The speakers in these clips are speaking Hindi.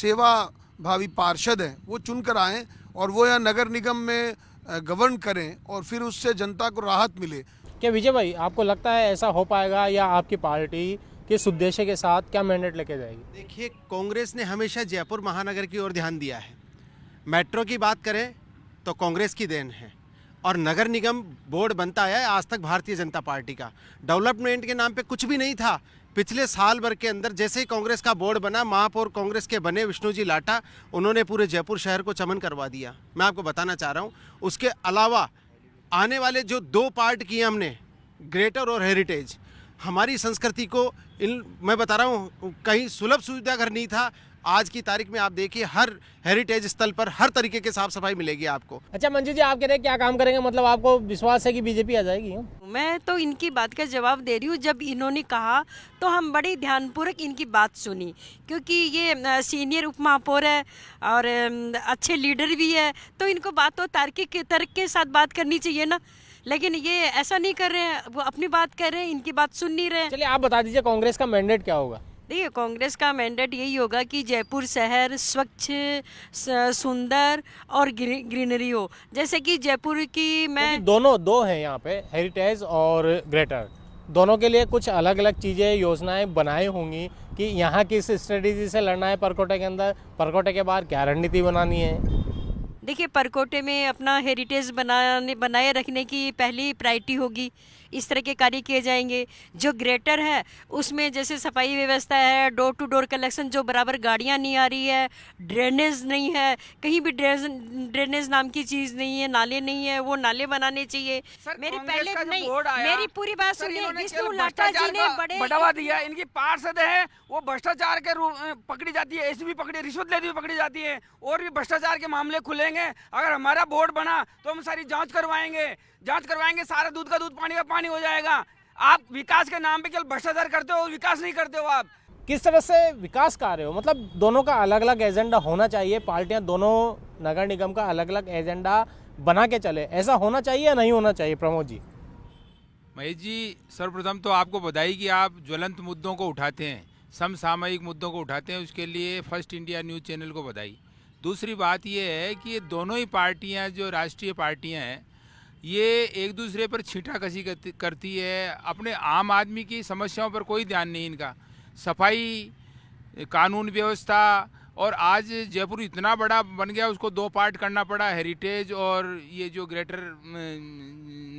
सेवा भावी पार्षद हैं वो चुनकर आएँ और वो यहाँ नगर निगम में गवर्न करें और फिर उससे जनता को राहत मिले। क्या विजय भाई, आपको लगता है ऐसा हो पाएगा या आपकी पार्टी किस उद्देश्य के साथ क्या मैंडेट लेके जाएगी? देखिए, कांग्रेस ने हमेशा जयपुर महानगर की ओर ध्यान दिया है। मेट्रो की बात करें तो कांग्रेस की देन है, और नगर निगम बोर्ड बनता है आज तक भारतीय जनता पार्टी का। डेवलपमेंट के नाम पे कुछ भी नहीं था। पिछले साल भर के अंदर जैसे ही कांग्रेस का बोर्ड बना, महापौर कांग्रेस के बने विष्णुजी लाटा, उन्होंने पूरे जयपुर शहर को चमन करवा दिया। मैं आपको बताना चाह रहा हूँ, उसके अलावा आने वाले जो 2 पार्ट किए हमने, ग्रेटर और हेरिटेज, हमारी संस्कृति को मैं बता रहा हूँ, कहीं सुलभ सुविधा घर नहीं था। आज की तारीख में आप देखिए, हर हेरिटेज स्थल पर हर तरीके की साफ सफाई मिलेगी आपको। अच्छा मंजू जी, आप कह रहे हैं क्या काम करेंगे, मतलब आपको विश्वास है कि बीजेपी आ जाएगी? मैं तो इनकी बात का जवाब दे रही हूँ। जब इन्होंने कहा तो हम बड़े ध्यानपूर्वक इनकी बात सुनी, क्योंकि ये सीनियर उप महापौर है और अच्छे लीडर भी है, तो इनको बात तो तार्किक तर्क के साथ बात करनी चाहिए ना। लेकिन ये ऐसा नहीं कर रहे हैं, वो अपनी बात कर रहे हैं, इनकी बात सुन नहीं रहे हैं। चलिए आप बता दीजिए कांग्रेस का मैंडेट क्या होगा? देखिए, कांग्रेस का मैंडेट यही होगा कि जयपुर शहर स्वच्छ, सुंदर और ग्रीनरी हो। जैसे कि जयपुर की मैं दो हैं यहाँ पे, हेरिटेज और ग्रेटर, दोनों के लिए कुछ अलग अलग चीज़ें, योजनाएं बनाई होंगी कि यहाँ किस स्ट्रेटेजी से लड़ना है परकोटे के अंदर, परकोटे के बाहर क्या रणनीति बनानी है। देखिए, परकोटे में अपना हेरिटेज बनाए रखने की पहली प्रायोरिटी होगी। इस तरह के कार्य किए जाएंगे। जो ग्रेटर है उसमें जैसे सफाई व्यवस्था है, डोर टू डोर कलेक्शन, जो बराबर गाड़ियां नहीं आ रही है, ड्रेनेज नहीं है, कहीं भी ड्रेनेज नाम की चीज़ नहीं है, नाले नहीं है, वो नाले बनाने चाहिए। मेरी पूरी बात सुनिए। विष्णु लाटा जी ने बढ़ावा दिया। इनकी पार्षद है वो भ्रष्टाचार के रूप में पकड़ी जाती है, ऐसी भी पकड़ी, रिश्वत लेती हुई पकड़ी जाती है, और भी भ्रष्टाचार के मामले खुलेंगे। अगर हमारा बोर्ड बना तो हम सारी जांच करवाएंगे, सारा दूध का दूध, पानी का पानी हो जाएगा। आप विकास के नाम पे केवल भ्रष्टाचार करते हो, विकास नहीं करते हो। आप किस तरह से विकास कर रहे हो? मतलब दोनों का अलग अलग एजेंडा होना चाहिए। पार्टियां दोनों नगर निगम का अलग अलग एजेंडा बना के चले, ऐसा होना चाहिए या नहीं होना चाहिए? प्रमोद जी। महेश जी, सर्वप्रथम तो आपको बधाई कि आप ज्वलंत मुद्दों को उठाते हैं, समसामयिक मुद्दों को उठाते हैं, उसके लिए फर्स्ट इंडिया न्यूज़ चैनल को बधाई। दूसरी बात ये है कि ये दोनों ही पार्टियां, जो राष्ट्रीय पार्टियां हैं, ये एक दूसरे पर छींटाकशी करती है। अपने आम आदमी की समस्याओं पर कोई ध्यान नहीं इनका। सफाई, कानून व्यवस्था, और आज जयपुर इतना बड़ा बन गया, उसको 2 पार्ट करना पड़ा, हेरिटेज और ये जो ग्रेटर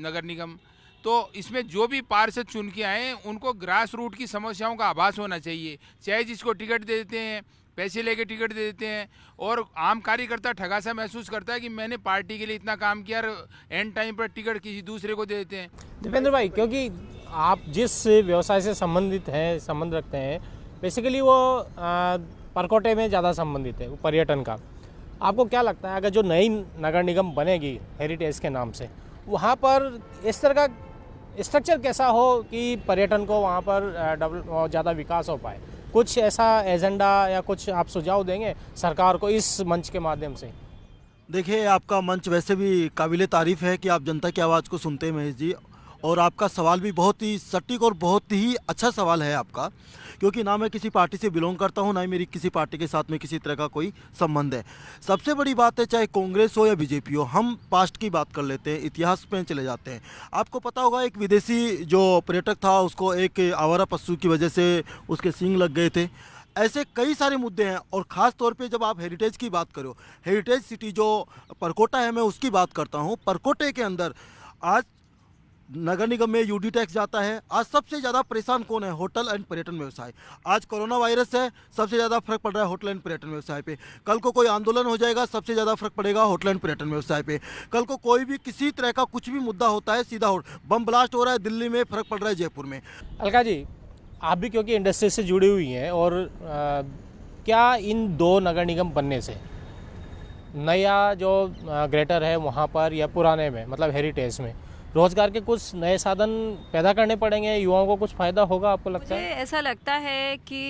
नगर निगम। तो इसमें जो भी पार्षद चुन के आए उनको ग्रास रूट की समस्याओं का आभास होना चाहिए। चाहे जिसको टिकट दे देते हैं, पैसे लेके टिकट दे देते हैं, और आम कार्यकर्ता ठगासा महसूस करता है कि मैंने पार्टी के लिए इतना काम किया, एंड टाइम पर टिकट किसी दूसरे को दे देते हैं। दीपेंद्र भाई, क्योंकि आप जिस व्यवसाय से संबंध रखते हैं, बेसिकली वो परकोटे में ज़्यादा संबंधित है, वो पर्यटन का। आपको क्या लगता है, अगर जो नई नगर निगम बनेगी हेरिटेज के नाम से, वहाँ पर इस तरह का स्ट्रक्चर कैसा हो कि पर्यटन को वहाँ पर ज़्यादा विकास हो पाए? कुछ ऐसा एजेंडा या कुछ आप सुझाव देंगे सरकार को इस मंच के माध्यम से? देखिए, आपका मंच वैसे भी काबिले तारीफ़ है कि आप जनता की आवाज़ को सुनते हैं महेश जी, और आपका सवाल भी बहुत ही सटीक और बहुत ही अच्छा सवाल है आपका, क्योंकि ना मैं किसी पार्टी से बिलोंग करता हूं, ना ही मेरी किसी पार्टी के साथ में किसी तरह का कोई संबंध है। सबसे बड़ी बात है, चाहे कांग्रेस हो या बीजेपी हो, हम पास्ट की बात कर लेते हैं, इतिहास में चले जाते हैं। आपको पता होगा, एक विदेशी जो पर्यटक था, उसको एक आवारा पशु की वजह से उसके सींग लग गए थे। ऐसे कई सारे मुद्दे हैं, और ख़ास तौर पे जब आप हेरिटेज की बात करो, हेरिटेज सिटी जो परकोटा है, मैं उसकी बात करता हूँ। परकोटे के अंदर आज नगर निगम में यूडी टैक्स जाता है। आज सबसे ज़्यादा परेशान कौन है? होटल एंड पर्यटन व्यवसाय। आज कोरोना वायरस है, सबसे ज़्यादा फर्क पड़ रहा है होटल एंड पर्यटन व्यवसाय पे। कल को कोई आंदोलन हो जाएगा, सबसे ज़्यादा फर्क पड़ेगा होटल एंड पर्यटन व्यवसाय पे। कल को कोई भी किसी तरह का कुछ भी मुद्दा होता है, सीधा बम ब्लास्ट हो रहा है दिल्ली में, फर्क पड़ रहा है जयपुर में। अलका जी, आप भी क्योंकि इंडस्ट्री से जुड़ी हुई हैं, और क्या इन 2 नगर निगम बनने से नया जो ग्रेटर है वहाँ पर, या पुराने में मतलब हेरिटेज में, रोजगार के कुछ नए साधन पैदा करने पड़ेंगे, युवाओं को कुछ फायदा होगा? आपको लगता है? मुझे ऐसा लगता है कि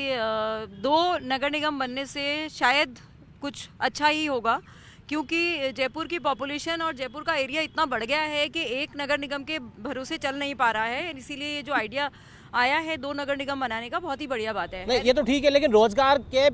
2 नगर निगम बनने से शायद कुछ अच्छा ही होगा, क्योंकि जयपुर की पॉपुलेशन और जयपुर का एरिया इतना बढ़ गया है कि एक नगर निगम के भरोसे चल नहीं पा रहा है। इसीलिए ये जो आइडिया आया है 2 नगर निगम बनाने का, बहुत ही बढ़िया बात है। नहीं ये तो ठीक है, लेकिन रोजगार के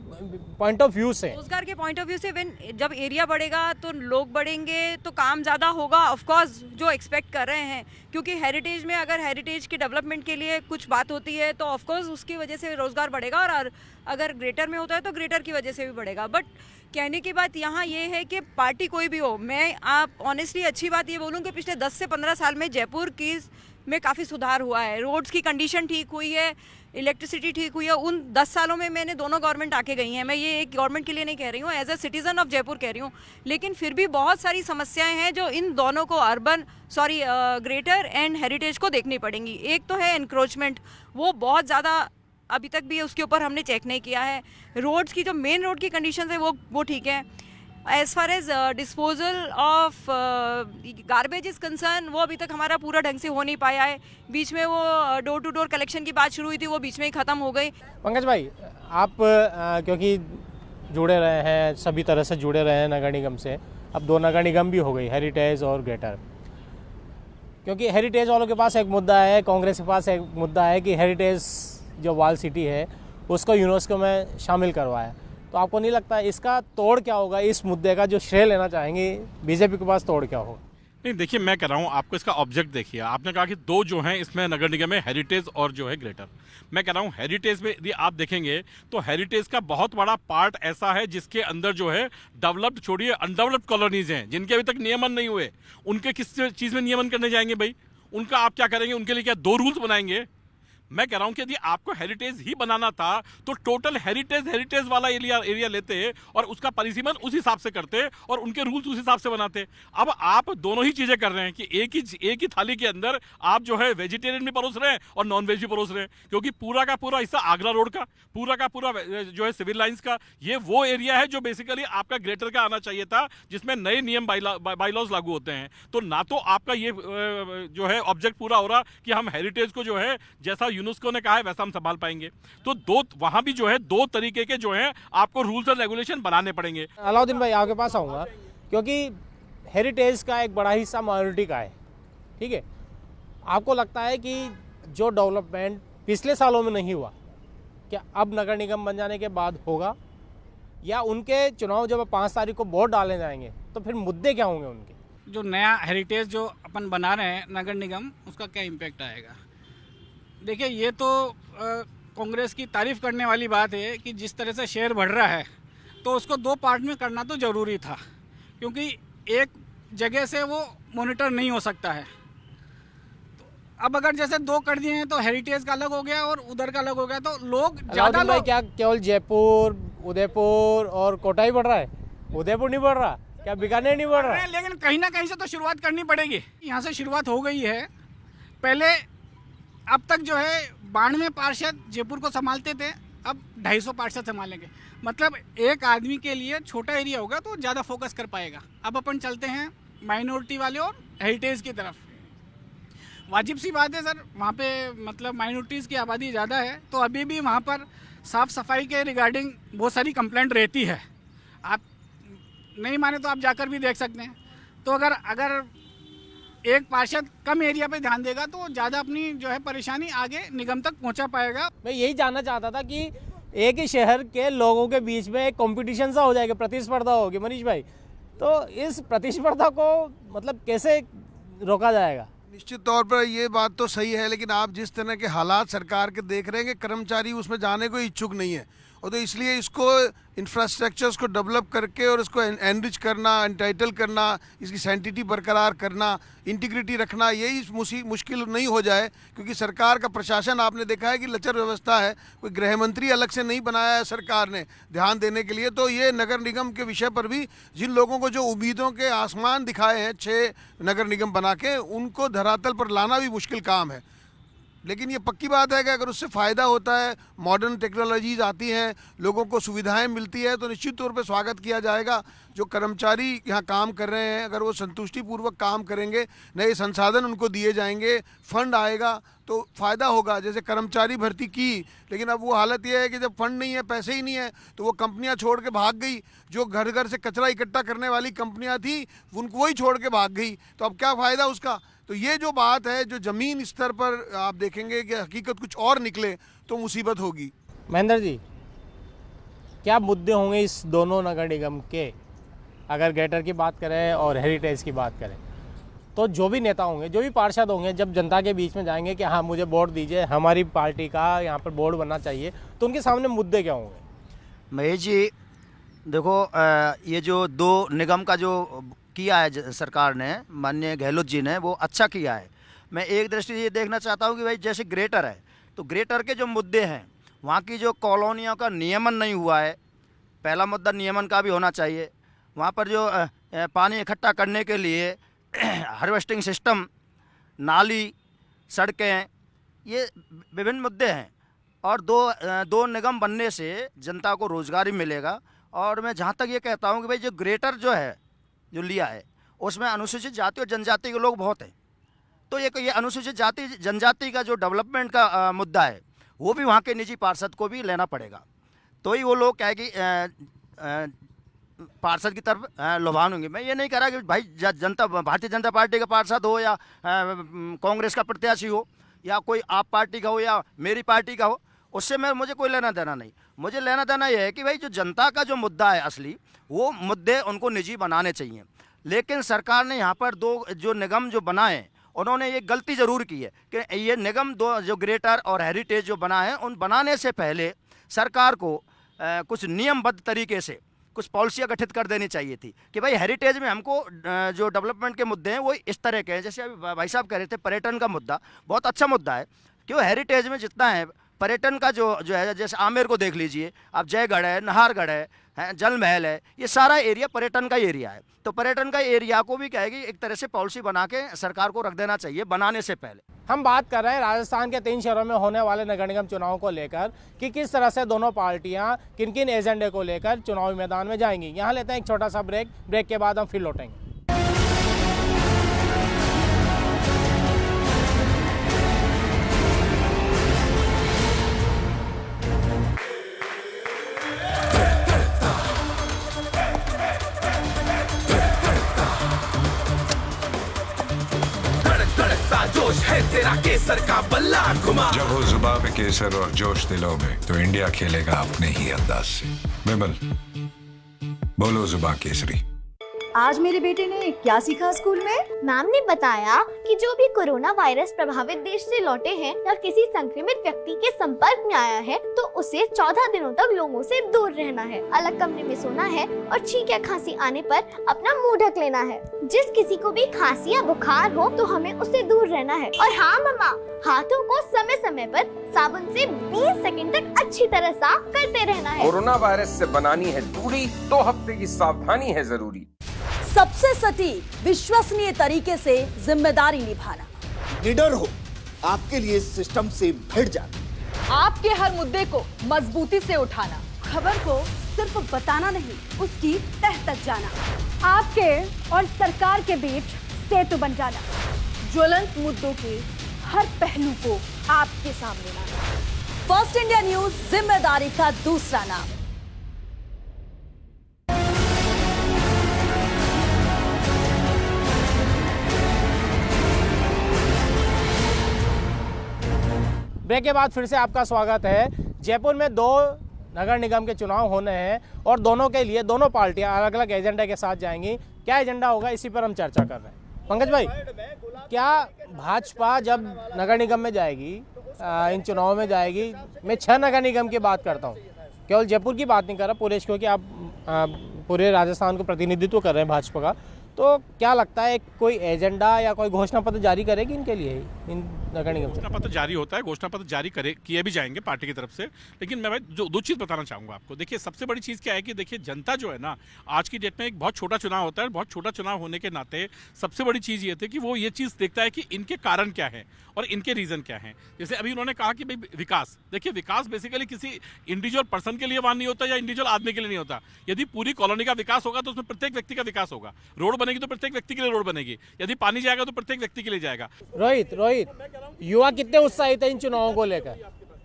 पॉइंट ऑफ व्यू से, रोजगार के पॉइंट ऑफ व्यू से जब एरिया बढ़ेगा तो लोग बढ़ेंगे तो काम ज़्यादा होगा, ऑफ कोर्स जो एक्सपेक्ट कर रहे हैं, क्योंकि हेरिटेज में अगर हेरिटेज के डेवलपमेंट के लिए कुछ बात होती है तो ऑफ कोर्स उसकी वजह से रोजगार बढ़ेगा, और अगर ग्रेटर में होता है तो ग्रेटर की वजह से भी बढ़ेगा। बट कहने की बात यहाँ ये है कि पार्टी कोई भी हो, मैं आप ऑनेस्टली अच्छी बात ये बोलूँ कि पिछले 10 से 15 साल में जयपुर की में काफ़ी सुधार हुआ है। रोड्स की कंडीशन ठीक हुई है, इलेक्ट्रिसिटी ठीक हुई है। उन 10 सालों में मैंने दोनों गवर्नमेंट आके गई हैं, मैं ये एक गवर्नमेंट के लिए नहीं कह रही हूँ, as a citizen of Jaipur कह रही हूँ। लेकिन फिर भी बहुत सारी समस्याएं हैं जो इन दोनों को ग्रेटर एंड हेरिटेज को देखनी पड़ेंगी। एक तो है एनक्रोचमेंट, वो बहुत ज़्यादा अभी तक भी उसके ऊपर हमने चेक नहीं किया है। रोड्स की जो मेन रोड की कंडीशन है वो ठीक है। As far as disposal of garbage is concerned, वो अभी तक हमारा पूरा ढंग से हो नहीं पाया है। बीच में वो डोर टू डोर कलेक्शन की बात शुरू हुई थी, वो बीच में ही ख़त्म हो गई। पंकज भाई आप क्योंकि जुड़े रहे हैं, सभी तरह से जुड़े रहे हैं नगर निगम से, अब 2 नगर निगम भी हो गई, हेरिटेज और ग्रेटर। क्योंकि हेरिटेज वालों के पास एक मुद्दा है, कांग्रेस के पास एक मुद्दा है कि हेरिटेज जो वॉल सिटी है उसको यूनेस्को में शामिल करवाया। तो आपको नहीं लगता इसका तोड़ क्या होगा, इस मुद्दे का जो श्रेय लेना चाहेंगे बीजेपी के पास तोड़ क्या होगा? नहीं देखिए, मैं कह रहा हूँ आपको इसका ऑब्जेक्ट देखिए। आपने कहा कि 2 जो हैं इसमें नगर निगम में, हेरिटेज और जो है ग्रेटर। मैं कह रहा हूँ हेरिटेज में यदि आप देखेंगे तो हेरिटेज का बहुत बड़ा पार्ट ऐसा है जिसके अंदर जो है डेवलप्ड छोड़िए अनडेवलप्ड कॉलोनीज हैं जिनके अभी तक नियमन नहीं हुए। उनके किस चीज़ में नियमन करने जाएंगे भाई? उनका आप क्या करेंगे? उनके लिए क्या 2 रूल्स बनाएंगे? मैं कह रहा हूं कि यदि आपको हेरिटेज ही बनाना था तो टोटल हेरिटेज वाला एरिया लेते और उसका परिसीमन उस हिसाब से करते और उनके रूल्स उस हिसाब से बनाते। अब आप दोनों ही चीजें कर रहे हैं कि एक ही थाली के अंदर आप जो है वेजिटेरियन भी परोस रहे हैं और नॉन वेज भी परोस रहे हैं। क्योंकि पूरा का पूरा हिस्सा आगरा रोड का पूरा जो है सिविल लाइंस का, ये वो एरिया है जो बेसिकली आपका ग्रेटर का आना चाहिए था, जिसमें नए नियम बाईलॉज लागू होते हैं। तो ना तो आपका ये जो है ऑब्जेक्ट पूरा हो रहा कि हम हेरिटेज को जो है जैसा यूनेस्को ने कहा है वैसा हम संभाल पाएंगे। तो वहां भी जो है 2 तरीके के जो है आपको रूल्स और रेगुलेशन बनाने पड़ेंगे। अलाउद्दीन भाई आपके पास आऊँगा, क्योंकि हेरिटेज का एक बड़ा हिस्सा माइनॉरिटी का है, ठीक है। आपको लगता है कि जो डेवलपमेंट पिछले सालों में नहीं हुआ, क्या अब नगर निगम बन जाने के बाद होगा? या उनके चुनाव जब 5 तारीख को वोट डालने जाएंगे तो फिर मुद्दे क्या होंगे उनके? जो नया हेरिटेज जो अपन बना रहे हैं नगर निगम, उसका क्या इम्पैक्ट आएगा? देखिए, ये तो कांग्रेस की तारीफ करने वाली बात है कि जिस तरह से शेयर बढ़ रहा है तो उसको 2 पार्ट में करना तो ज़रूरी था, क्योंकि एक जगह से वो मॉनिटर नहीं हो सकता है। तो अब अगर जैसे 2 कर दिए हैं तो हेरिटेज का अलग हो गया और उधर का अलग हो गया, तो लोग ज़्यादा लोग क्या केवल जयपुर, उदयपुर और कोटा ही बढ़ रहा है? उदयपुर नहीं बढ़ रहा क्या? बीकानेर नहीं बढ़ रहा है? लेकिन कहीं ना कहीं से तो शुरुआत करनी पड़ेगी। यहाँ से शुरुआत हो गई है। पहले अब तक जो है 92 पार्षद जयपुर को संभालते थे, अब 250 पार्षद संभालेंगे। मतलब एक आदमी के लिए छोटा एरिया होगा तो ज़्यादा फोकस कर पाएगा। अब अपन चलते हैं माइनॉरिटी वाले और हेरिटेज की तरफ। वाजिब सी बात है सर, वहाँ पे मतलब माइनॉरिटीज़ की आबादी ज़्यादा है, तो अभी भी वहाँ पर साफ़ सफाई के रिगार्डिंग बहुत सारी कंप्लेंट रहती है। आप नहीं माने तो आप जाकर भी देख सकते हैं। तो अगर एक पार्षद कम एरिया पे ध्यान देगा तो ज़्यादा अपनी जो है परेशानी आगे निगम तक पहुंचा पाएगा। मैं यही जानना चाहता था कि एक ही शहर के लोगों के बीच में एक कंपटीशन सा हो जाएगा, प्रतिस्पर्धा होगी मनीष भाई, तो इस प्रतिस्पर्धा को मतलब कैसे रोका जाएगा? निश्चित तौर पर ये बात तो सही है, लेकिन आप जिस तरह के हालात सरकार के देख रहे हैं कि कर्मचारी उसमें जाने को इच्छुक नहीं है, और तो इसलिए इसको इंफ्रास्ट्रक्चर्स को डेवलप करके और इसको एनरिच करना, एंटाइटल करना, इसकी सैंटिटी बरकरार करना, इंटीग्रिटी रखना, यही मुश्किल नहीं हो जाए। क्योंकि सरकार का प्रशासन आपने देखा है कि लचर व्यवस्था है, कोई गृह मंत्री अलग से नहीं बनाया है सरकार ने ध्यान देने के लिए। तो ये नगर निगम के विषय पर भी जिन लोगों को जो उम्मीदों के आसमान दिखाए हैं 6 नगर निगम बना के, उनको धरातल पर लाना भी मुश्किल काम है। लेकिन ये पक्की बात है कि अगर उससे फ़ायदा होता है, मॉडर्न टेक्नोलॉजीज़ आती हैं, लोगों को सुविधाएं मिलती है, तो निश्चित तौर पे स्वागत किया जाएगा। जो कर्मचारी यहाँ काम कर रहे हैं, अगर वो संतुष्टिपूर्वक काम करेंगे, नए संसाधन उनको दिए जाएंगे, फंड आएगा, तो फ़ायदा होगा। जैसे कर्मचारी भर्ती की, लेकिन अब वो हालत ये है कि जब फंड नहीं है, पैसे ही नहीं है, तो वो कंपनियां छोड़ के भाग गई। जो घर घर से कचरा इकट्ठा करने वाली कंपनियां थी उनको वही छोड़ के भाग गई, तो अब क्या फ़ायदा उसका। तो ये जो बात है, जो ज़मीन स्तर पर आप देखेंगे कि हकीकत कुछ और निकले तो मुसीबत होगी। महेंद्र जी, क्या मुद्दे होंगे इस दोनों नगर निगम के, अगर ग्रेटर की बात करें और हेरिटेज की बात करें, तो जो भी नेता होंगे, जो भी पार्षद होंगे, जब जनता के बीच में जाएंगे कि हाँ मुझे वोट दीजिए, हमारी पार्टी का यहाँ पर बोर्ड बनना चाहिए, तो उनके सामने मुद्दे क्या होंगे? महेश जी देखो, ये जो दो निगम का जो किया है सरकार ने, माननीय गहलोत जी ने, वो अच्छा किया है। मैं एक दृष्टि से ये देखना चाहता हूँ कि भाई जैसे ग्रेटर है, तो ग्रेटर के जो मुद्दे हैं, वहाँ की जो कॉलोनियों का नियमन नहीं हुआ है, पहला मुद्दा नियमन का भी होना चाहिए। वहाँ पर जो पानी इकट्ठा करने के लिए हार्वेस्टिंग सिस्टम, नाली, सड़कें, ये विभिन्न मुद्दे हैं। और दो निगम बनने से जनता को रोज़गार ही मिलेगा। और मैं जहाँ तक ये कहता हूँ कि भाई जो ग्रेटर जो है, जो लिया है, उसमें अनुसूचित जाति और जनजाति के लोग बहुत हैं, तो ये अनुसूचित जाति जनजाति का जो डेवलपमेंट का मुद्दा है, वो भी वहाँ के निजी पार्षद को भी लेना पड़ेगा। तो ही वो लोग क्या है कि पार्षद की तरफ लुभान होंगे। मैं ये नहीं कह रहा कि भाई भारतीय जनता पार्टी का पार्षद हो या कांग्रेस का प्रत्याशी हो या कोई आप पार्टी का हो या मेरी पार्टी का हो, उससे मुझे कोई लेना देना नहीं। मुझे लेना देना यह है कि भाई जो जनता का जो मुद्दा है असली, वो मुद्दे उनको निजी बनाने चाहिए। लेकिन सरकार ने यहाँ पर दो जो निगम जो बनाए, उन्होंने ये गलती ज़रूर की है कि ये निगम दो जो ग्रेटर और हेरिटेज जो बना है, उन बनाने से पहले सरकार को कुछ नियमबद्ध तरीके से कुछ पॉलिसियाँ गठित कर देनी चाहिए थी कि भाई हेरिटेज में हमको जो डेवलपमेंट के मुद्दे हैं वो इस तरह के हैं। जैसे अभी भाई साहब कह रहे थे, पर्यटन का मुद्दा बहुत अच्छा मुद्दा है, क्यों हेरिटेज में जितना है पर्यटन का जो है, जैसे आमेर को देख लीजिए आप, जयगढ़ है, नाहरगढ़ है, जल महल है, ये सारा एरिया पर्यटन का एरिया है। तो पर्यटन का एरिया को भी कहेगी एक तरह से पॉलिसी बना के सरकार को रख देना चाहिए बनाने से पहले। हम बात कर रहे हैं राजस्थान के 3 शहरों में होने वाले नगर निगम चुनाव को लेकर कि किस तरह से दोनों पार्टियां किन किन एजेंडे को लेकर चुनावी मैदान में जाएंगी। यहाँ लेते हैं एक छोटा सा ब्रेक के बाद हम फिर लौटेंगे। जोश है तेरा केसर का बल्ला घुमा। जब हो जुबां पे केसर और जोश दिलों में, तो इंडिया खेलेगा अपने ही अंदाज से। विमल, बोलो जुबां केसरी। आज मेरे बेटे ने क्या सीखा स्कूल में? मैम ने बताया कि जो भी कोरोना वायरस प्रभावित देश से लौटे हैं या किसी संक्रमित व्यक्ति के संपर्क में आया है, तो उसे 14 दिनों तक लोगों से दूर रहना है, अलग कमरे में सोना है और छींक या खांसी आने पर अपना मुंह ढक लेना है। जिस किसी को भी खांसी या बुखार हो तो हमें उससे दूर रहना है। और हाँ मम्मा, हाथों को समय समय पर साबुन से 20 सेकंड तक अच्छी तरह साफ करते रहना है। कोरोना वायरस से बनानी है दूरी, 2 हफ्ते की सावधानी है जरूरी। सबसे सटीक विश्वसनीय तरीके से जिम्मेदारी निभाना। निडर हो, आपके लिए सिस्टम से भिड़ जाना, आपके हर मुद्दे को मजबूती से उठाना, खबर को सिर्फ बताना नहीं, उसकी तह तक जाना, आपके और सरकार के बीच सेतु बन जाना, ज्वलंत मुद्दों के हर पहलू को आपके सामने लाना। फर्स्ट इंडिया न्यूज, जिम्मेदारी का दूसरा नाम। ब्रेक के बाद फिर से आपका स्वागत है। जयपुर में 2 नगर निगम के चुनाव होने हैं और दोनों के लिए दोनों पार्टियां अलग अलग एजेंडे के साथ जाएंगी। क्या एजेंडा होगा, इसी पर हम चर्चा कर रहे हैं। पंकज भाई, क्या भाजपा जब नगर निगम में जाएगी, इन चुनाव में जाएगी, मैं 6 नगर निगम की बात करता हूँ, केवल जयपुर की बात नहीं कर रहा, पूरे क्योंकि आप पूरे राजस्थान को प्रतिनिधित्व कर रहे हैं भाजपा का, तो क्या लगता है कोई एजेंडा या कोई घोषणा पत्र जारी करेगी इनके लिए, इन नगर निगम? घोषणा पत्र जारी होता है, घोषणा पत्र जारी किए भी जाएंगे पार्टी की तरफ से। लेकिन मैं भाई जो 2 चीज़ बताना चाहूँगा आपको। देखिए, सबसे बड़ी चीज़ क्या है कि देखिए जनता जो है ना, आज की डेट में एक बहुत छोटा चुनाव होता है, बहुत छोटा चुनाव होने के नाते सबसे बड़ी चीज़ ये थी कि वो ये चीज़ देखता है कि इनके कारण क्या है और इनके रीज़न क्या है। जैसे अभी उन्होंने कहा कि भाई विकास, देखिए विकास बेसिकली किसी इंडिविजुअल पर्सन के लिए वहाँ नहीं होता या इंडिविजुअल आदमी के लिए नहीं होता। यदि पूरी कॉलोनी का विकास होगा तो उसमें प्रत्येक व्यक्ति का विकास होगा। रोड बनेगी तो प्रत्येक व्यक्ति के लिए रोड बनेगी, यदि पानी जाएगा तो प्रत्येक व्यक्ति के लिए जाएगा। रोहित, युवा कितने उत्साहित है इन चुनावों को लेकर?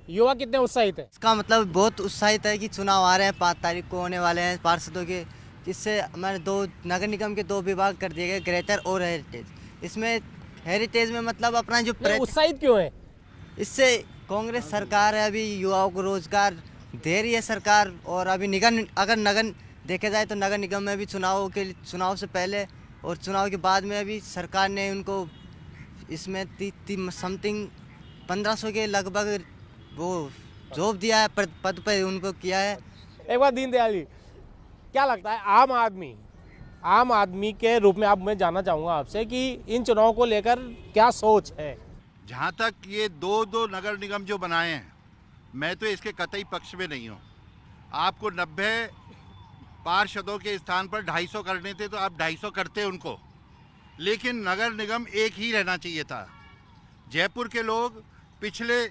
युवा कितने उत्साहित है? इसका मतलब बहुत उत्साहित है कि चुनाव आ रहे हैं, 5 तारीख को होने वाले हैं पार्षदों के, जिससे हमारे 2 नगर निगम के 2 विभाग कर दिए गए, ग्रेटर और हेरिटेज। इसमें हेरिटेज में मतलब अपना जो उत्साहित क्यों है? इससे कांग्रेस सरकार है, अभी युवाओं को रोजगार दे रही है सरकार। और अभी अगर नगर देखे जाए तो नगर निगम में भी चुनाव से पहले और चुनाव के बाद में अभी सरकार ने उनको इसमें समथिंग 1500 के लगभग वो जॉब दिया है, पद पे उनको किया है। एक बार दीनदयाल जी, क्या लगता है आम आदमी के रूप में मैं जानना चाहूँगा आपसे कि इन चुनावों को लेकर क्या सोच है? जहाँ तक ये दो नगर निगम जो बनाए हैं, मैं तो इसके कतई पक्ष में नहीं हूँ। आपको 90 पार्षदों के स्थान पर 250 करने थे तो आप 250 करते उनको, लेकिन नगर निगम एक ही रहना चाहिए था। जयपुर के लोग पिछले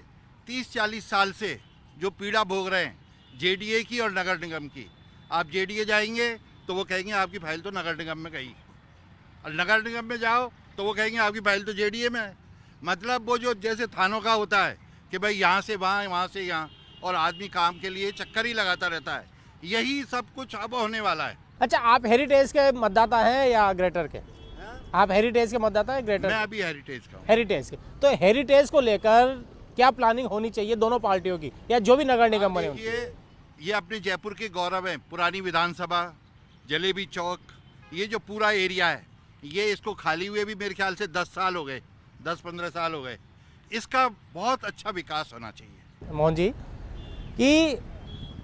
30-40 साल से जो पीड़ा भोग रहे हैं जेडीए की और नगर निगम की, आप जेडीए जाएंगे तो वो कहेंगे आपकी फाइल तो नगर निगम में गई, और नगर निगम में जाओ तो वो कहेंगे आपकी फाइल तो जेडीए में है। मतलब वो जो जैसे थानों का होता है कि भाई यहाँ से वहाँ, वहाँ से यहाँ, और आदमी काम के लिए चक्कर ही लगाता रहता है। यही सब कुछ अब होने वाला है। अच्छा, आप हेरिटेज के मतदाता हैं या ग्रेटर के? आप हेरिटेज के मतदाता है ग्रेटर? मैं अभी हेरिटेज का हूँ। हेरिटेज के, तो हेरिटेज को लेकर क्या प्लानिंग होनी चाहिए दोनों पार्टियों की, या जो भी नगर निगम बने? ये अपने जयपुर के गौरव है। पुरानी विधानसभा, जलेबी चौक, ये जो पूरा एरिया है, ये इसको खाली हुए भी मेरे ख्याल से 10 साल हो गए, 10-15 साल हो गए। इसका बहुत अच्छा विकास होना चाहिए। मोहन जी, कि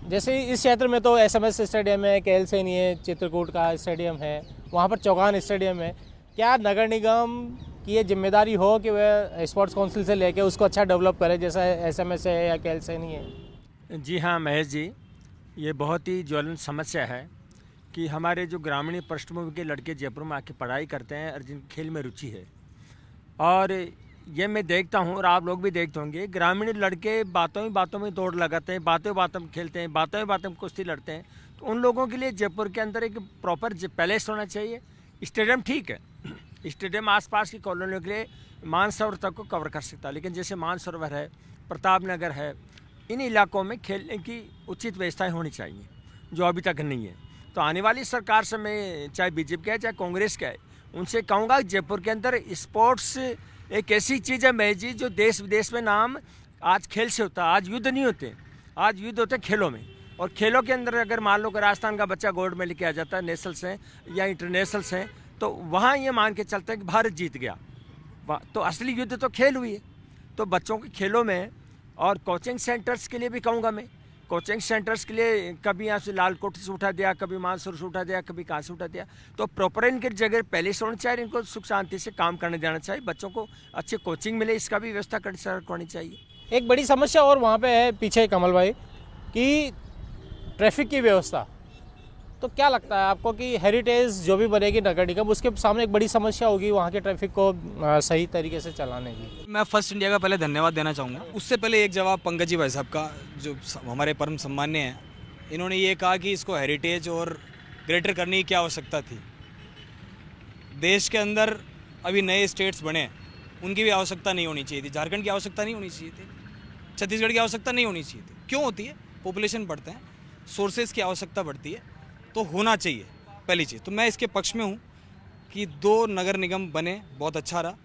जैसे इस क्षेत्र में तो SMS स्टेडियम है, KL सैनी है, चित्रकूट का स्टेडियम है, वहाँ पर चौगान स्टेडियम है। क्या नगर निगम की ये जिम्मेदारी हो कि वह स्पोर्ट्स काउंसिल से लेके उसको अच्छा डेवलप करे, जैसा SMS है या KL सैनी है? जी हाँ महेश जी, ये बहुत ही ज्वलंत समस्या है कि हमारे जो ग्रामीण पृष्ठभूमि के लड़के जयपुर में आके पढ़ाई करते हैं और जिन खेल में रुचि है, और ये मैं देखता हूँ और आप लोग भी देखते होंगे, ग्रामीण लड़के बातों ही बातों में दौड़ लगाते हैं, बातों बातों में खेलते हैं, बातों ही बातों में कुश्ती लड़ते हैं। तो उन लोगों के लिए जयपुर के अंदर एक प्रॉपर पैलेस होना चाहिए। स्टेडियम ठीक है, स्टेडियम आसपास की कॉलोनियों के लिए मानसरोवर तक को कवर कर सकता है, लेकिन जैसे मानसरोवर है, प्रताप नगर है, इन इलाकों में खेलने की उचित व्यवस्थाएँ होनी चाहिए, जो अभी तक नहीं है। तो आने वाली सरकार से मैं, चाहे बीजेपी का है चाहे कांग्रेस का है, उनसे कहूँगा जयपुर के अंदर स्पोर्ट्स एक ऐसी चीज़ है महेश जी, जो देश विदेश में नाम आज खेल से होता है। आज युद्ध नहीं होते, आज युद्ध होते खेलों में। और खेलों के अंदर अगर मान लो कि राजस्थान का बच्चा गोल्ड में लेके आ जाता है, नेशनल से या इंटरनेशनल से, तो वहाँ ये मान के चलते हैं कि भारत जीत गया। तो असली युद्ध तो खेल हुई है। तो बच्चों के खेलों में, और कोचिंग सेंटर्स के लिए भी कहूँगा मैं, कोचिंग सेंटर्स के लिए कभी यहाँ से लालकोट से उठा दिया, कभी मानसरोवर से उठा दिया, कभी कहाँ से उठा दिया, तो प्रॉपर इनकी जगह पहले से होनी चाहिए। इनको सुख शांति से काम करने देना चाहिए, बच्चों को अच्छी कोचिंग मिले, इसका भी व्यवस्था करनी चाहिए। एक बड़ी समस्या और वहाँ पे है पीछे कमल भाई, कि ट्रैफिक की व्यवस्था। तो क्या लगता है आपको कि हेरिटेज जो भी बनेगी नगर निगम, उसके सामने एक बड़ी समस्या होगी वहाँ के ट्रैफिक को सही तरीके से चलाने की? मैं फर्स्ट इंडिया का पहले धन्यवाद देना चाहूँगा। उससे पहले एक जवाब पंकज जी भाई साहब का, जो हमारे परम सम्मान्य हैं, इन्होंने ये कहा कि इसको हेरिटेज और ग्रेटर करने की क्या आवश्यकता थी। देश के अंदर अभी नए स्टेट्स बने, उनकी भी आवश्यकता नहीं होनी चाहिए थी। झारखंड की आवश्यकता नहीं होनी चाहिए थी, छत्तीसगढ़ की आवश्यकता नहीं होनी चाहिए थी। क्यों होती है? पॉपुलेशन बढ़ते हैं, सोर्सेज की आवश्यकता बढ़ती है, तो होना चाहिए पहली चीज़। तो मैं इसके पक्ष में हूँ कि 2 नगर निगम बने, बहुत अच्छा रहा।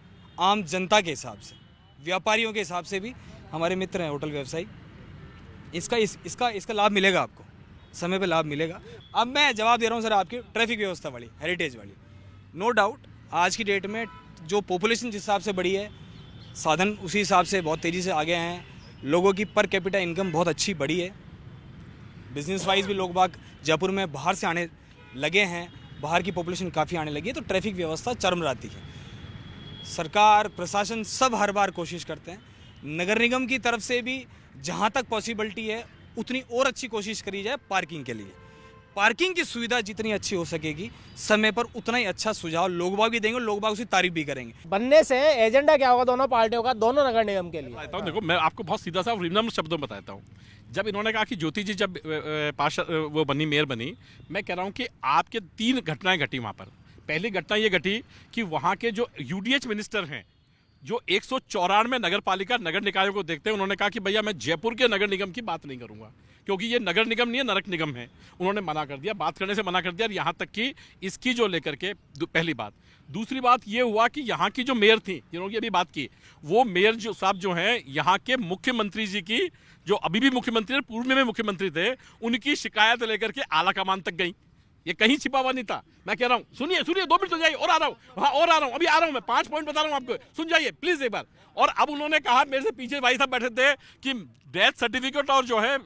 आम जनता के हिसाब से, व्यापारियों के हिसाब से भी, हमारे मित्र हैं होटल व्यवसायी, इसका लाभ मिलेगा, आपको समय पे लाभ मिलेगा। अब मैं जवाब दे रहा हूँ सर आपकी ट्रैफिक व्यवस्था वाली, हेरिटेज वाली। नो डाउट आज की डेट में जो पॉपुलेशन जिस हिसाब से बढ़ी है, साधन उसी हिसाब से बहुत तेज़ी से आगे हैं, लोगों की पर कैपिटा इनकम बहुत अच्छी बढ़ी है, बिजनेस वाइज भी लोग बाग जयपुर में बाहर से आने लगे हैं, बाहर की पॉपुलेशन काफ़ी आने लगी है, तो ट्रैफिक व्यवस्था चरमराती है। सरकार, प्रशासन सब हर बार कोशिश करते हैं। नगर निगम की तरफ से भी जहां तक पॉसिबिलिटी है उतनी और अच्छी कोशिश करी जाए पार्किंग के लिए। पार्किंग की सुविधा जितनी अच्छी हो सकेगी, समय पर उतना ही अच्छा सुझाव लोग बाग भी देंगे और लोग बाग उसकी तारीफ भी करेंगे। बनने से एजेंडा क्या होगा दोनों पार्टियों का, दोनों नगर निगम के लिए? देखो, मैं आपको बहुत सीधा सा विनम्र शब्दों में बताता हूँ। जब इन्होंने कहा कि ज्योति जी जब पार्षद वो बनी, मेयर बनी, मैं कह रहा हूँ कि आपके 3 घटनाएं घटी वहाँ पर। पहली घटना ये घटी कि वहाँ के जो UDH मिनिस्टर हैं, जो 194 नगर पालिका नगर निकायों को देखते हैं, उन्होंने कहा कि भैया मैं जयपुर के नगर निगम की बात नहीं करूंगा, क्योंकि ये नगर निगम नहीं है, नरक निगम है। उन्होंने मना कर दिया, बात करने से मना कर दिया। यहाँ तक कि इसकी जो लेकर के पहली बात, दूसरी बात ये हुआ कि यहाँ की जो मेयर थी जिन्होंने अभी बात की, वो मेयर जो साहब जो हैं यहाँ के मुख्यमंत्री जी की, जो अभी भी मुख्यमंत्री, पूर्व में मुख्यमंत्री थे, उनकी शिकायत लेकर के आला कमान तक गई। ये कहीं छिपा हुआ नहीं था। मैं कह रहा हूं, सुनिए 2 मिनट तो जाइए, और आ रहा हूं, हाँ और आ रहा हूं, अभी आ रहा हूं, मैं 5 पॉइंट बता रहा हूं आपको, सुन जाइए प्लीज एक बार। और अब उन्होंने कहा, मेरे से पीछे भाई साहब बैठे थे, कि डेथ सर्टिफिकेट और जो है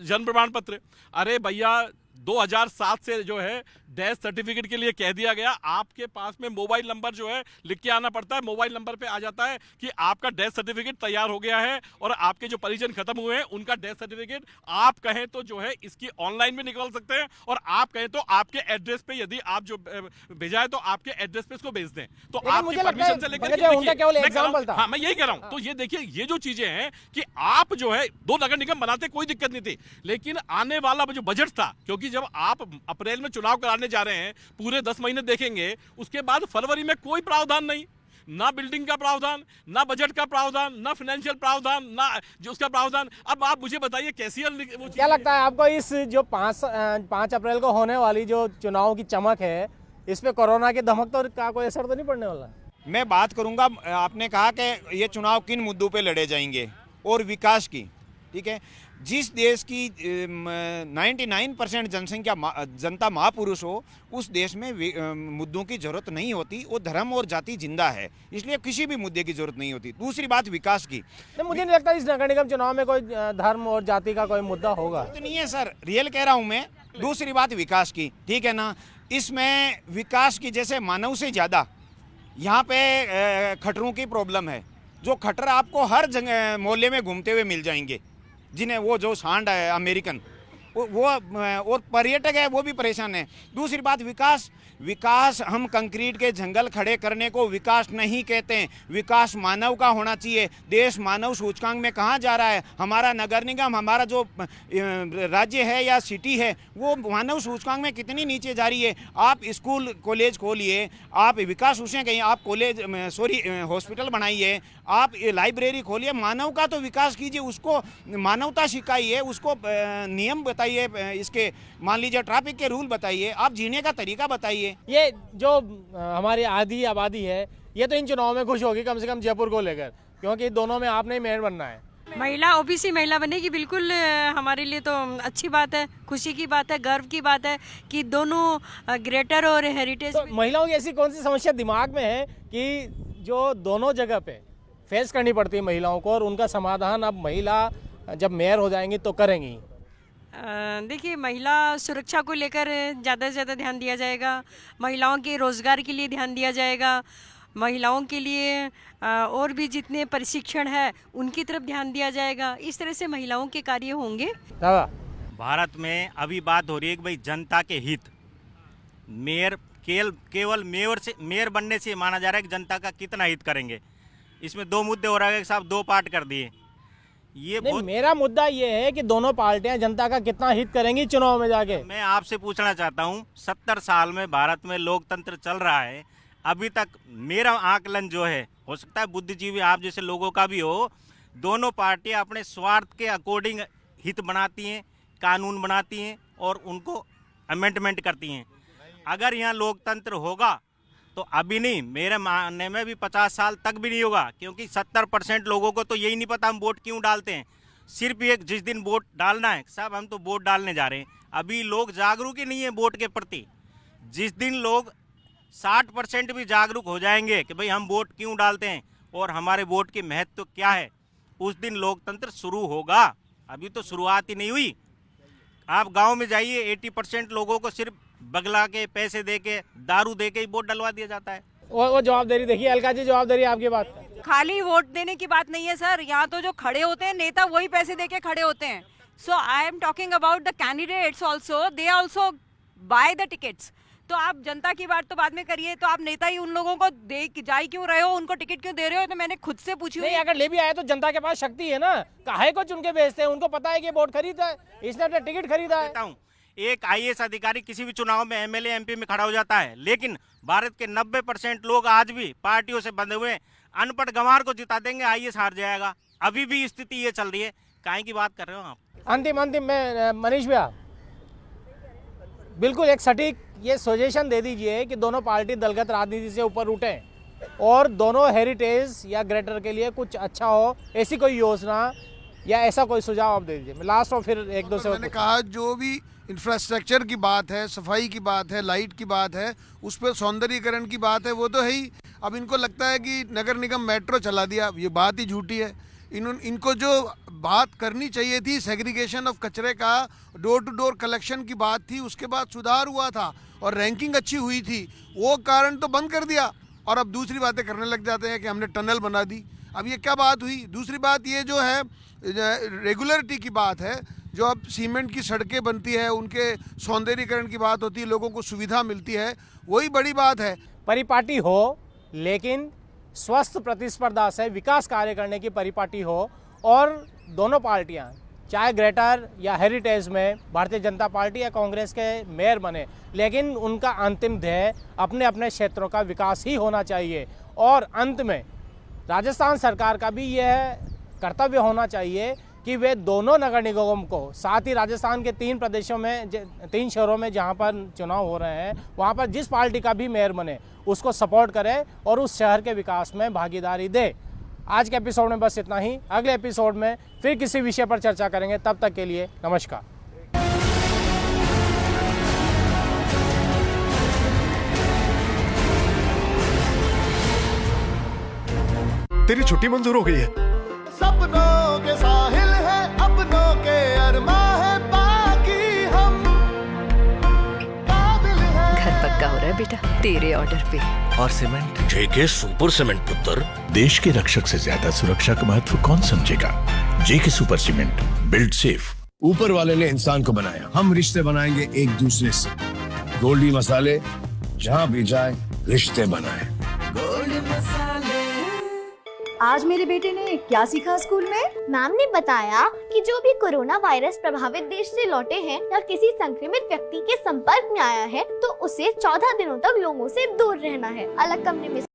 जन्म प्रमाण पत्र, अरे भैया 2007 से जो है डेथ सर्टिफिकेट के लिए कह दिया गया, आपके पास में मोबाइल नंबर जो है लिख के आना पड़ता है, मोबाइल नंबर पे आ जाता है कि आपका डेथ सर्टिफिकेट तैयार हो गया है, और आपके जो परिजन खत्म हुए हैं उनका डेथ सर्टिफिकेट आप कहें तो जो है इसकी ऑनलाइन भी निकाल सकते हैं, और आप कहें तो आपके एड्रेस पे, यदि आप जो भेजा है तो आपके एड्रेस पे इसको भेज दें, तो आपकी परमिशन से लेकर हाँ मैं यही कह रहा हूं। तो ये देखिए, ये जो चीजें हैं कि आप जो है 2 नगर निगम बनाते कोई दिक्कत नहीं थी, लेकिन आने वाला जो बजट था, क्योंकि जब आप अप्रैल में चुनाव कराने जा रहे हैं, पूरे 10 महीने देखेंगे, उसके बाद फरवरी में कोई प्रावधान नहीं, ना बिल्डिंग का प्रावधान, ना बजट का प्रावधान, ना फाइनेंशियल प्रावधान, ना जो उसका प्रावधान। अब आप मुझे बताइए कैसी क्या लगता है आपको, इस जो 5 अप्रैल को होने वाली जो चुनाव की चमक है, इस पे कोरोना की धमक तो का कोई असर तो नहीं पड़ने वाला? मैं बात करूंगा, आपने कहा कि ये चुनाव किन मुद्दों पे लड़े जाएंगे और विकास की, ठीक है। जिस देश की 99% जनता महापुरुष हो, उस देश में मुद्दों की जरूरत नहीं होती, वो धर्म और जाति जिंदा है, इसलिए किसी भी मुद्दे की जरूरत नहीं होती। दूसरी बात विकास की, मुझे नहीं लगता इस नगर निगम चुनाव में कोई धर्म और जाति का कोई मुद्दा होगा। तो नहीं है सर, रियल कह रहा हूँ मैं। दूसरी बात विकास की, ठीक है ना, इसमें विकास की जैसे मानव से ज़्यादा यहाँ पे खटरों की प्रॉब्लम है। जो खटर आपको हर जगह मोहल्ले में घूमते हुए मिल जाएंगे, जिन्हें वो जो सांड है अमेरिकन, वो और पर्यटक है वो भी परेशान है। दूसरी बात विकास हम कंक्रीट के जंगल खड़े करने को विकास नहीं कहते हैं। विकास मानव का होना चाहिए। देश मानव सूचकांक में कहाँ जा रहा है? हमारा नगर निगम, हमारा जो राज्य है या सिटी है, वो मानव सूचकांक में कितनी नीचे जा रही है। आप स्कूल कॉलेज खोलिए, आप विकास उसे कहीं, आप हॉस्पिटल बनाइए, आप लाइब्रेरी खोलिए, मानव का तो विकास कीजिए, उसको मानवता सिखाइए, उसको नियम बताइए, इसके मान लीजिए ट्रैफिक के रूल बताइए, आप जीने का तरीका बताइए। ये जो हमारी आधी आबादी है, ये तो इन चुनाव में खुश होगी कम से कम जयपुर को लेकर, क्योंकि दोनों में आपने ही मेयर बनना है। महिला ओबीसी महिला बनेगी, बिल्कुल हमारे लिए तो अच्छी बात है, खुशी की बात है, गर्व की बात है कि दोनों ग्रेटर और हेरिटेज। तो महिलाओं की ऐसी कौन सी समस्या दिमाग में है कि जो दोनों जगह पे फेस करनी पड़ती है महिलाओं को, और उनका समाधान अब महिला जब मेयर हो जाएंगी तो करेंगी? देखिए, महिला सुरक्षा को लेकर ज़्यादा से ज़्यादा ध्यान दिया जाएगा, महिलाओं के रोज़गार के लिए ध्यान दिया जाएगा, महिलाओं के लिए और भी जितने प्रशिक्षण है उनकी तरफ ध्यान दिया जाएगा। इस तरह से महिलाओं के कार्य होंगे। भारत में अभी बात हो रही है कि भाई जनता के हित, मेयर केवल मेयर बनने से माना जा रहा है कि जनता का कितना हित करेंगे। इसमें 2 मुद्दे हो रहा है, साहब 2 पार्ट कर दिए। ये मेरा मुद्दा ये है कि दोनों पार्टियां जनता का कितना हित करेंगी चुनाव में जाके। मैं आपसे पूछना चाहता हूं, 70 साल में भारत में लोकतंत्र चल रहा है, अभी तक मेरा आकलन जो है, हो सकता है बुद्धिजीवी आप जैसे लोगों का भी हो, दोनों पार्टियां अपने स्वार्थ के अकॉर्डिंग हित बनाती हैं, कानून बनाती हैं और उनको अमेंडमेंट करती हैं। अगर यहाँ लोकतंत्र होगा तो अभी नहीं, मेरे मानने में भी 50 साल तक भी नहीं होगा, क्योंकि 70% लोगों को तो यही नहीं पता हम वोट क्यों डालते हैं। सिर्फ एक जिस दिन वोट डालना है, साहब हम तो वोट डालने जा रहे हैं, अभी लोग जागरूक ही नहीं है वोट के प्रति। जिस दिन लोग 60% भी जागरूक हो जाएंगे कि भाई हम वोट क्यों डालते हैं और हमारे वोट की महत्व क्या है, उस दिन लोकतंत्र शुरू होगा। अभी तो शुरुआत ही नहीं हुई। आप गाँव में जाइए, 80% लोगों को सिर्फ बगला के पैसे दे के, दारू दे के ही वोट डलवा दिया जाता है। वो जवाबदारी देखिए, अलका जी जवाबदारी आपकी बात। खाली वोट देने की बात नहीं है सर, यहाँ तो जो खड़े होते हैं नेता वही पैसे दे के खड़े होते हैं। So I am talking about the candidates also, they also buy the tickets. तो आप जनता की बात तो बाद में करिए, तो आप नेता ही उन लोगों को दे जा क्यों रहे हो, उनको टिकट क्यों दे रहे हो? तो मैंने खुद से पूछी। नहीं, अगर ले भी आए तो जनता के पास शक्ति है ना, काहे को चुन के भेजते हैं? उनको पता है कि वोट खरीदा है, इसने अपना टिकट खरीदा है। एक IAS अधिकारी किसी भी चुनाव में MLA MP में खड़ा हो जाता है, लेकिन भारत के 90% लोग आज भी पार्टियों से बंधे हुए हैं। अनपढ़ गंवार को जिता देंगे, आईएएस हार जाएगा। अभी भी स्थिति ये चल रही है, काहे की बात कर रहे हो आप? अंतिम में मनीष भैया बिल्कुल एक सटीक ये सजेशन दे दीजिए कि दोनों पार्टी दलगत राजनीति से ऊपर उठें और दोनों हेरिटेज या ग्रेटर के लिए कुछ अच्छा हो, ऐसी कोई योजना या ऐसा कोई सुझाव आप दे दीजिए। लास्ट और फिर एक दो से मैंने कहा जो भी इंफ्रास्ट्रक्चर की बात है, सफाई की बात है, लाइट की बात है, उस पर सौंदर्यीकरण की बात है, वो तो है ही। अब इनको लगता है कि नगर निगम मेट्रो चला दिया, ये बात ही झूठी है। इनको जो बात करनी चाहिए थी सेग्रीगेशन ऑफ कचरे का, डोर टू डोर कलेक्शन की बात थी, उसके बाद सुधार हुआ था और रैंकिंग अच्छी हुई थी, वो कारण तो बंद कर दिया और अब दूसरी बातें करने लग जाते हैं कि हमने टनल बना दी। अब ये क्या बात हुई? दूसरी बात ये जो है रेगुलरिटी की बात है, जो अब सीमेंट की सड़कें बनती है, उनके सौंदर्यीकरण की बात होती है, लोगों को सुविधा मिलती है, वही बड़ी बात है। परिपाटी हो लेकिन स्वस्थ प्रतिस्पर्धा से विकास कार्य करने की परिपाटी हो और दोनों पार्टियां चाहे ग्रेटर या हेरिटेज में भारतीय जनता पार्टी या कांग्रेस के मेयर बने, लेकिन उनका अंतिम ध्येय अपने अपने क्षेत्रों का विकास ही होना चाहिए। और अंत में राजस्थान सरकार का भी यह कर्तव्य होना चाहिए कि वे दोनों नगर निगम को, साथ ही राजस्थान के 3 प्रदेशों में 3 शहरों में जहां पर चुनाव हो रहे हैं, वहां पर जिस पार्टी का भी मेयर बने उसको सपोर्ट करे और उस शहर के विकास में भागीदारी दे। आज के एपिसोड में बस इतना ही। अगले एपिसोड में फिर किसी विषय पर चर्चा करेंगे। तब तक के लिए नमस्कार। तेरी छुट्टी मंजूर हो गई है। सपनों के साहिल है, अपनों के अरमा है, बाकी हम काबिल हैं। घर पक्का हो रहा है बेटा तेरे ऑर्डर पे। और सीमेंट जेके सुपर सीमेंट पुत्र। देश के रक्षक से ज्यादा सुरक्षा का महत्व कौन समझेगा? जेके सुपर सीमेंट, बिल्ड सेफ। ऊपर वाले ने इंसान को बनाया, हम रिश्ते बनाएंगे एक दूसरे से। गोल्डी मसाले, जहाँ भी जाए रिश्ते बनाए। गोल्डी मसाले। आज मेरे बेटे ने क्या सीखा स्कूल में? मैम ने बताया कि जो भी कोरोना वायरस प्रभावित देश से लौटे हैं या किसी संक्रमित व्यक्ति के संपर्क में आया है तो उसे 14 दिनों तक लोगों से दूर रहना है। अलग कमरे में